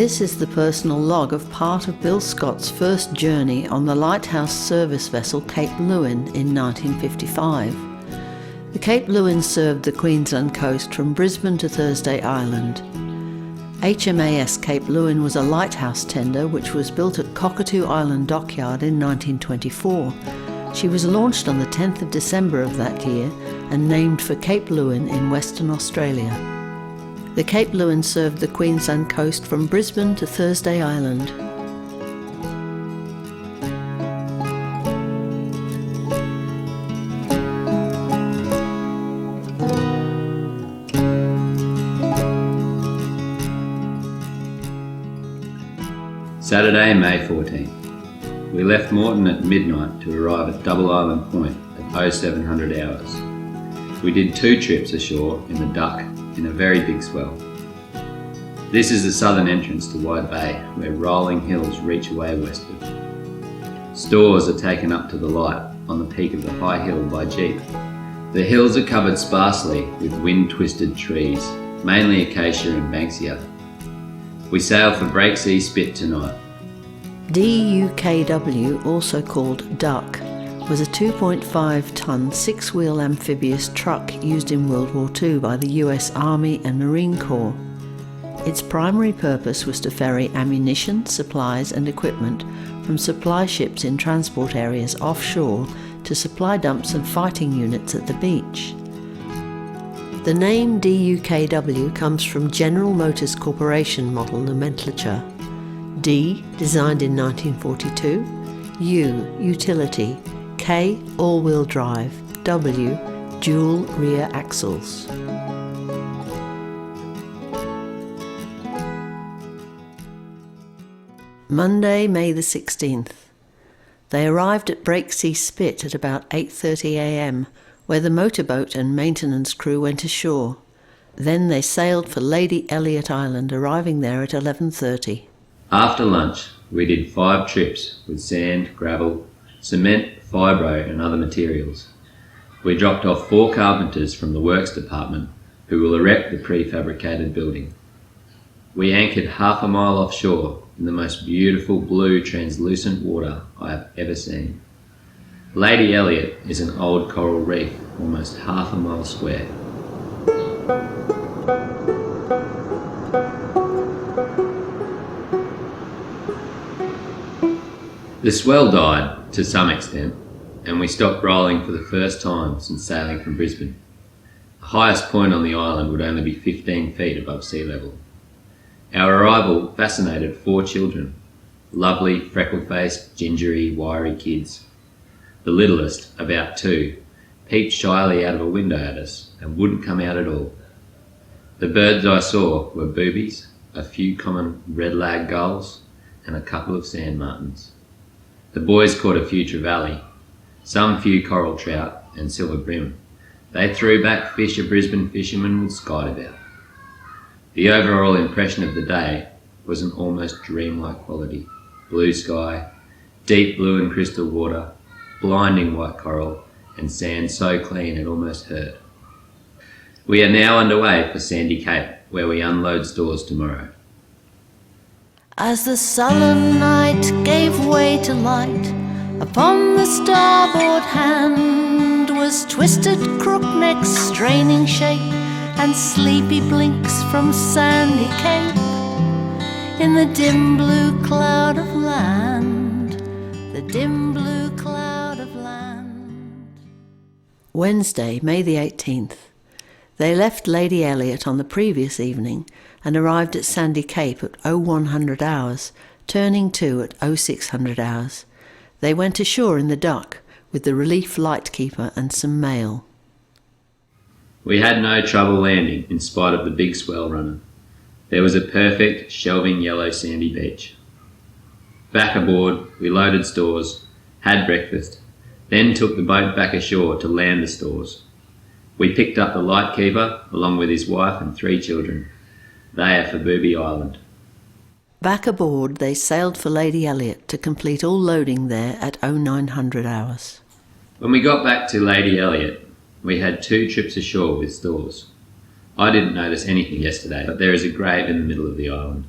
This is the personal log of part of Bill Scott's first journey on the lighthouse service vessel Cape Leeuwin in 1955. The Cape Leeuwin served the Queensland coast from Brisbane to Thursday Island. HMAS Cape Leeuwin was a lighthouse tender which was built at Cockatoo Island Dockyard in 1924. She was launched on the 10th of December of that year and named for Cape Leeuwin in Western Australia. The Cape Leeuwin served the Queensland coast from Brisbane to Thursday Island. Saturday, May 14th. We left Moreton at midnight to arrive at Double Island Point at 0700 hours. We did 2 trips ashore in the Duck in a very big swell. This is the southern entrance to Wide Bay, where rolling hills reach away westward. Stores are taken up to the light on the peak of the high hill by jeep. The hills are covered sparsely with wind-twisted trees, mainly acacia and banksia. We sail for Breaksea Spit tonight. DUKW, also called Duck, was a 2.5-ton 6-wheel amphibious truck used in World War II by the US Army and Marine Corps. Its primary purpose was to ferry ammunition, supplies and equipment from supply ships in transport areas offshore to supply dumps and fighting units at the beach. The name DUKW comes from General Motors Corporation model nomenclature. D, designed in 1942, U, utility, K, all-wheel drive, W, dual rear axles. Monday, May the 16th. They arrived at Breaksea Spit at about 8:30 a.m, where the motorboat and maintenance crew went ashore. Then they sailed for Lady Elliot Island, arriving there at 11:30. After lunch, we did 5 trips with sand, gravel, cement, fibro and other materials. We dropped off 4 carpenters from the works department who will erect the prefabricated building. We anchored half a mile offshore in the most beautiful blue translucent water I have ever seen. Lady Elliot is an old coral reef, almost half a mile square. The swell died to some extent, and we stopped rolling for the first time since sailing from Brisbane. The highest point on the island would only be 15 feet above sea level. Our arrival fascinated 4 children, lovely, freckle-faced, gingery, wiry kids. The littlest, about 2, peeped shyly out of a window at us and wouldn't come out at all. The birds I saw were boobies, a few common red-lag gulls, and a couple of sand martins. The boys caught a few trevally, some few coral trout and silver brim. They threw back fish a Brisbane fisherman would skite about. The overall impression of the day was an almost dreamlike quality. Blue sky, deep blue and crystal water, blinding white coral, and sand so clean it almost hurt. We are now underway for Sandy Cape, where we unload stores tomorrow. As the sullen night gave way to light, upon the starboard hand was twisted crook-neck's straining shape and sleepy blinks from Sandy Cape in the dim blue cloud of land, the dim blue cloud of land. Wednesday, May the 18th. They left Lady Elliot on the previous evening and arrived at Sandy Cape at 0100 hours, turning to at 0600 hours. They went ashore in the Duck with the relief lightkeeper and some mail. We had no trouble landing in spite of the big swell runner. There was a perfect shelving yellow sandy beach. Back aboard, we loaded stores, had breakfast, then took the boat back ashore to land the stores. We picked up the lightkeeper along with his wife and 3 children. They are for Booby Island. Back aboard, they sailed for Lady Elliot to complete all loading there at 0900 hours. When we got back to Lady Elliot, we had 2 trips ashore with stores. I didn't notice anything yesterday, but there is a grave in the middle of the island.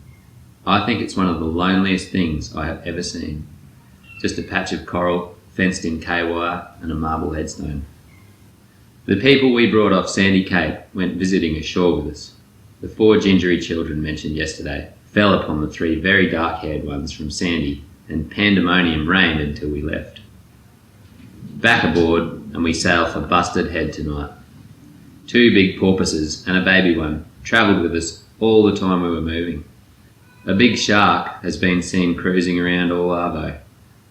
I think it's one of the loneliest things I have ever seen. Just a patch of coral, fenced in K-wire and a marble headstone. The people we brought off Sandy Cape went visiting ashore with us. The 4 gingery children mentioned yesterday fell upon the 3 very dark-haired ones from Sandy, and pandemonium reigned until we left. Back aboard, and we sail for Bustard Head tonight. 2 big porpoises and a baby one travelled with us all the time we were moving. A big shark has been seen cruising around all Arvo,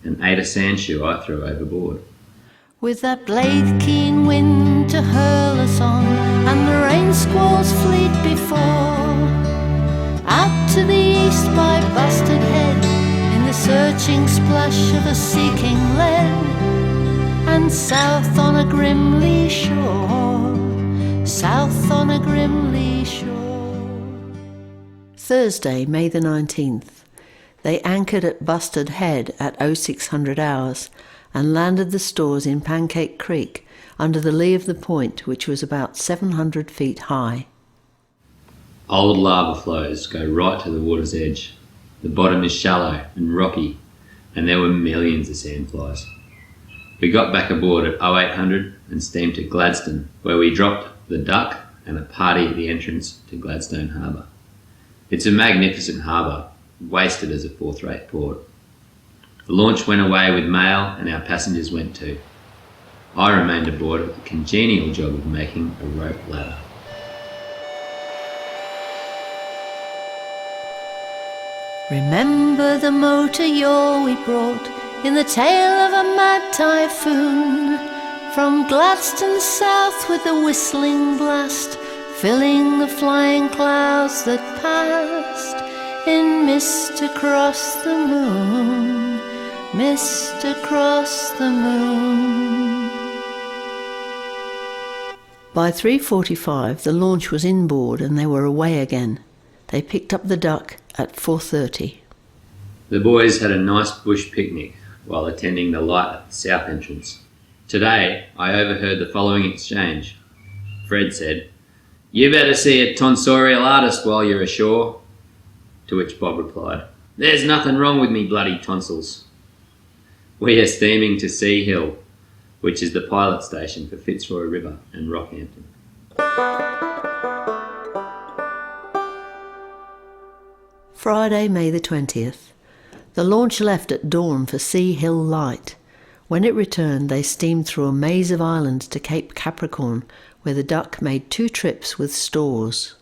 and ate a sandshoe I threw overboard. With that blade keen wind to hurl us on, and the rain squalls fleet before, out to the east by Bustard Head, in the searching splash of a seeking lead, and south on a grim lee shore, south on a grim lee shore. Thursday, May the 19th. They anchored at Bustard Head at 0600 hours and landed the stores in Pancake Creek under the lee of the point, which was about 700 feet high. Old lava flows go right to the water's edge. The bottom is shallow and rocky, and there were millions of sandflies. We got back aboard at 0800 and steamed to Gladstone, where we dropped the Duck and a party at the entrance to Gladstone Harbour. It's a magnificent harbour, wasted as a 4th-rate port. The launch went away with mail and our passengers went too. I remained aboard at the congenial job of making a rope ladder. Remember the motor yawl we brought in the tail of a mad typhoon, from Gladstone south with a whistling blast, filling the flying clouds that passed in mist across the moon, mist across the moon. By 3:45 the launch was inboard and they were away again. They picked up the Duck at 4:30. The boys had a nice bush picnic while attending the light at the south entrance. Today I overheard the following exchange. Fred said, "You better see a tonsorial artist while you're ashore." To which Bob replied, "There's nothing wrong with me bloody tonsils." We are steaming to Sea Hill, which is the pilot station for Fitzroy River and Rockhampton. Friday, May the 20th. The launch left at dawn for Sea Hill Light. When it returned, they steamed through a maze of islands to Cape Capricorn, where the Duck made 2 trips with stores.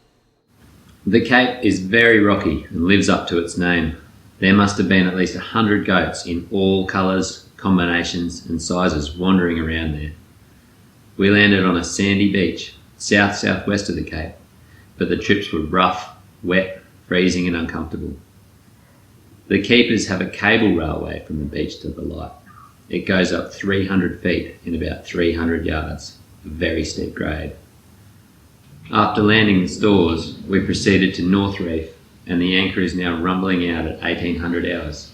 The Cape is very rocky and lives up to its name. There must have been at least 100 goats in all colours, combinations and sizes wandering around there. We landed on a sandy beach, south-southwest of the Cape, but the trips were rough, wet, freezing and uncomfortable. The keepers have a cable railway from the beach to the light. It goes up 300 feet in about 300 yards, a very steep grade. After landing the stores, we proceeded to North Reef, and the anchor is now rumbling out at 1800 hours.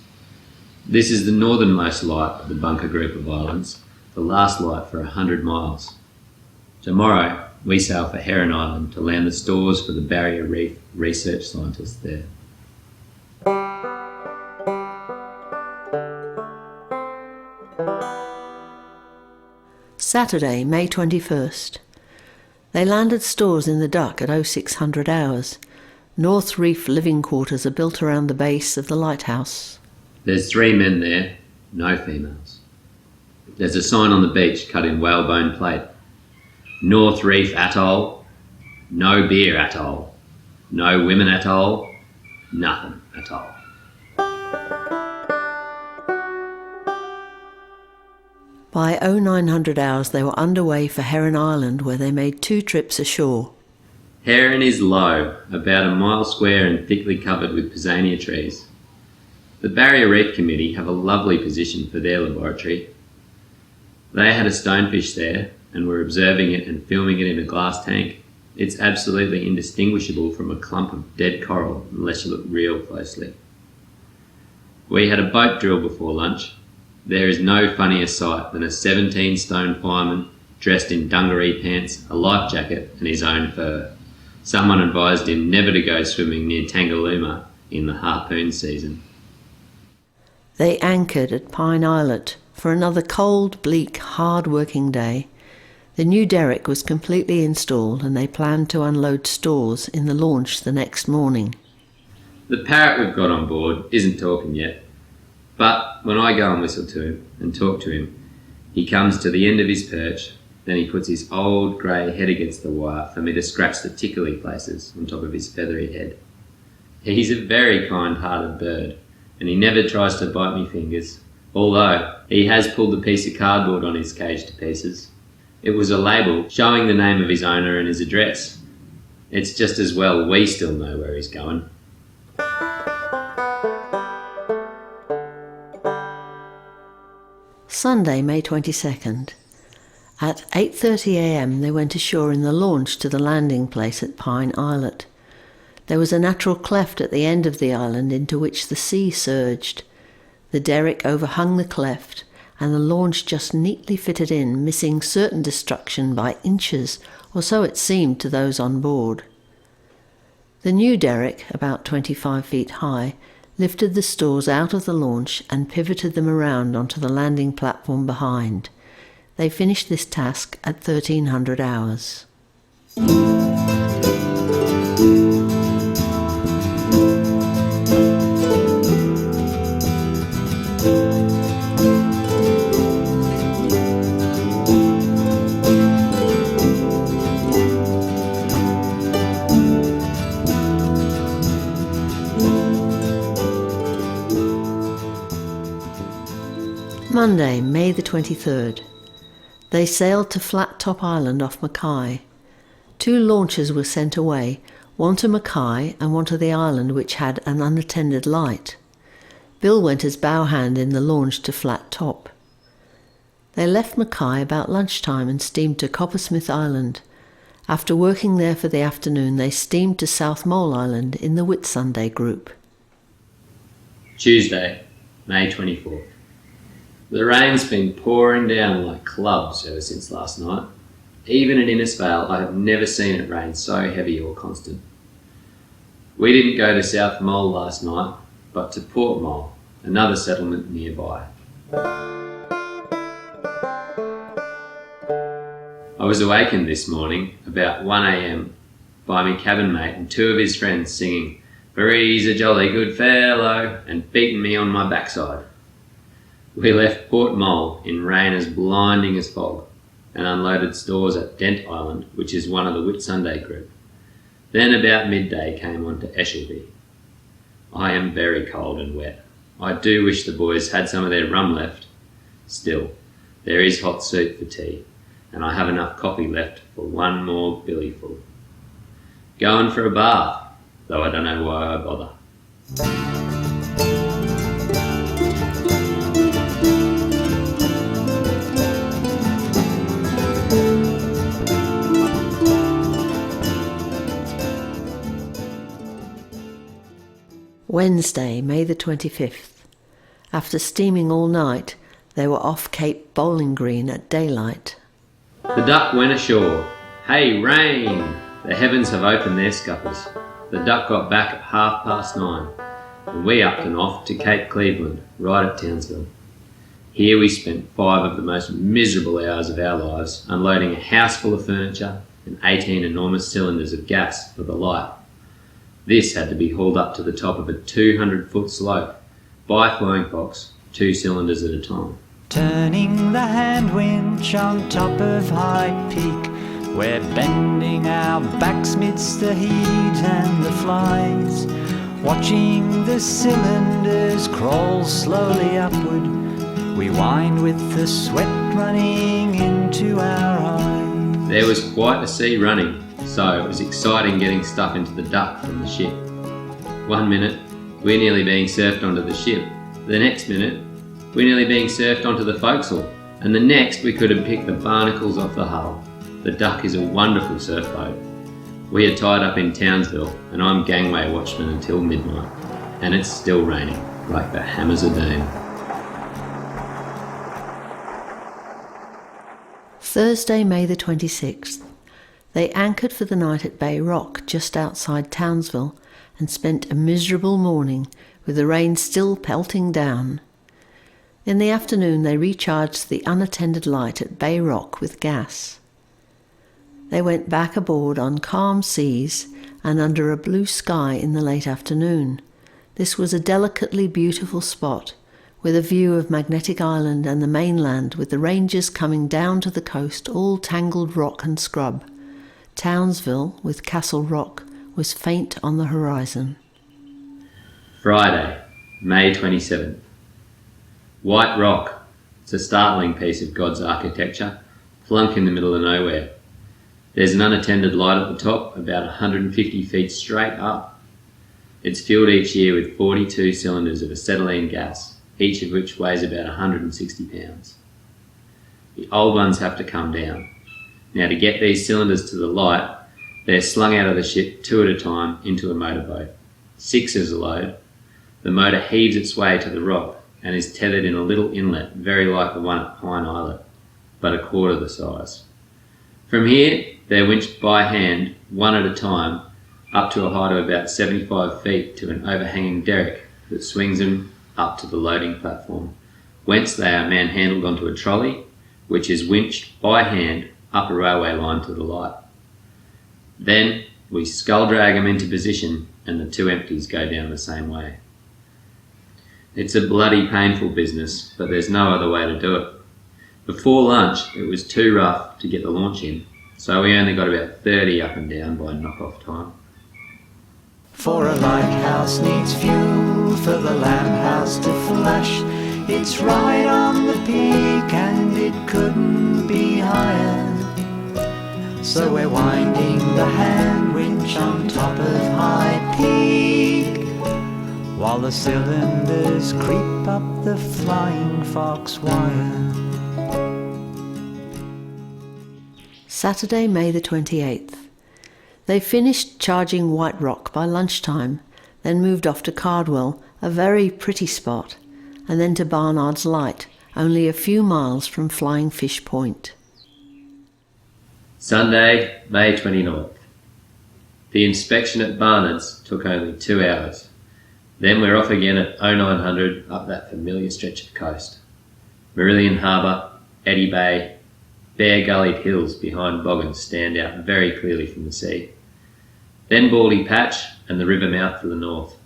This is the northernmost light of the Bunker group of islands, the last light for 100 miles. Tomorrow, we sail for Heron Island to land the stores for the Barrier Reef research scientists there. Saturday, May 21st. They landed stores in the Duck at 0600 hours. North Reef living quarters are built around the base of the lighthouse. There's 3 men there, no females. There's a sign on the beach cut in whalebone plate. North Reef Atoll, no beer atoll, no women atoll, nothing atoll. By 0900 hours they were underway for Heron Island, where they made 2 trips ashore. Heron is low, about a mile square and thickly covered with pisonia trees. The Barrier Reef Committee have a lovely position for their laboratory. They had a stonefish there and were observing it and filming it in a glass tank. It's absolutely indistinguishable from a clump of dead coral unless you look real closely. We had a boat drill before lunch. There is no funnier sight than a 17-stone fireman dressed in dungaree pants, a life jacket and his own fur. Someone advised him never to go swimming near Tangalooma in the harpoon season. They anchored at Pine Islet for another cold, bleak, hard-working day. The new derrick was completely installed and they planned to unload stores in the launch the next morning. The parrot we've got on board isn't talking yet, but when I go and whistle to him and talk to him, he comes to the end of his perch, then he puts his old grey head against the wire for me to scratch the tickly places on top of his feathery head. He's a very kind-hearted bird, and he never tries to bite me fingers, although he has pulled the piece of cardboard on his cage to pieces. It was a label showing the name of his owner and his address. It's just as well we still know where he's going. Sunday, May 22nd. At 8:30 a.m. they went ashore in the launch to the landing place at Pine Islet. There was a natural cleft at the end of the island into which the sea surged. The derrick overhung the cleft, and the launch just neatly fitted in, missing certain destruction by inches, or so it seemed to those on board. The new derrick, about 25 feet high, lifted the stores out of the launch and pivoted them around onto the landing platform behind. They finished this task at 1300 hours. Monday, May the 23rd. They sailed to Flat Top Island off Mackay. 2 launches were sent away, one to Mackay and one to the island which had an unattended light. Bill went as bow hand in the launch to Flat Top. They left Mackay about lunchtime and steamed to Coppersmith Island. After working there for the afternoon, they steamed to South Mole Island in the Whitsunday group. Tuesday, May 24th. The rain's been pouring down like clubs ever since last night. Even in Innisfail, I have never seen it rain so heavy or constant. We didn't go to South Mole last night, but to Port Mole, another settlement nearby. I was awakened this morning, about 1 a.m, by my cabin mate and 2 of his friends singing, "For he's a jolly good fellow," and beating me on my backside. We left Port Mole in rain as blinding as fog and unloaded stores at Dent Island, which is one of the Whitsunday group. Then about midday came on to Eshelby. I am very cold and wet. I do wish the boys had some of their rum left. Still, there is hot soup for tea, and I have enough coffee left for one more billyful. Going for a bath, though I don't know why I bother. Wednesday, May the 25th. After steaming all night, they were off Cape Bowling Green at daylight. The duck went ashore. Hey, rain! The heavens have opened their scuppers. The duck got back at 9:30, and we upped and off to Cape Cleveland, right at Townsville. Here we spent 5 of the most miserable hours of our lives, unloading a house full of furniture and 18 enormous cylinders of gas for the light. This had to be hauled up to the top of a 200-foot slope by Flying Fox, 2 cylinders at a time. Turning the hand winch on top of High Peak, we're bending our backs midst the heat and the flies, watching the cylinders crawl slowly upward. We wind with the sweat running into our eyes. There was quite a sea running, so it was exciting getting stuff into the duck from the ship. 1 minute, we're nearly being surfed onto the ship. The next minute, we're nearly being surfed onto the forecastle. And the next, we could have picked the barnacles off the hull. The duck is a wonderful surf boat. We are tied up in Townsville, and I'm gangway watchman until midnight. And it's still raining, like the hammers of doom. Thursday, May the 26th. They anchored for the night at Bay Rock, just outside Townsville, and spent a miserable morning with the rain still pelting down. In the afternoon they recharged the unattended light at Bay Rock with gas. They went back aboard on calm seas and under a blue sky in the late afternoon. This was a delicately beautiful spot, with a view of Magnetic Island and the mainland, with the ranges coming down to the coast, all tangled rock and scrub. Townsville, with Castle Rock, was faint on the horizon. Friday, May 27th. White Rock. It's a startling piece of God's architecture, flunk in the middle of nowhere. There's an unattended light at the top, about 150 feet straight up. It's fueled each year with 42 cylinders of acetylene gas, each of which weighs about 160 pounds. The old ones have to come down. Now, to get these cylinders to the light, they're slung out of the ship 2 at a time into a motorboat. 6 is a load. The motor heaves its way to the rock and is tethered in a little inlet, very like the one at Pine Islet, but a quarter the size. From here, they're winched by hand, 1 at a time, up to a height of about 75 feet to an overhanging derrick that swings them up to the loading platform, whence they are manhandled onto a trolley, which is winched by hand up a railway line to the light. Then we scull drag them into position and the 2 empties go down the same way. It's a bloody painful business, but there's no other way to do it. Before lunch, it was too rough to get the launch in, so we only got about 30 up and down by knock-off time. For a lighthouse needs fuel for the landhouse to flash. It's right on the peak and it couldn't be higher. So we're winding the hand winch on top of High Peak, while the cylinders creep up the Flying Fox wire. Saturday, May the 28th. They finished charging White Rock by lunchtime, then moved off to Cardwell, a very pretty spot, and then to Barnards Light, only a few miles from Flying Fish Point. Sunday, May 29th. The inspection at Barnards took only 2 hours. Then we're off again at 0900 up that familiar stretch of coast. Marillion Harbour, Eddy Bay, bare-gullied hills behind Boggins stand out very clearly from the sea. Then Baldy Patch and the river mouth to the north.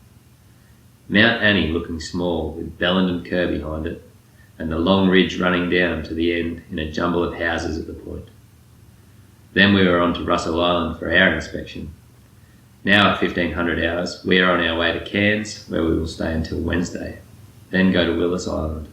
Mount Annie looking small with Bellenden Kerr behind it, and the long ridge running down to the end in a jumble of houses at the point. Then we were on to Russell Island for our inspection. Now at 1500 hours, we are on our way to Cairns, where we will stay until Wednesday, then go to Willis Island.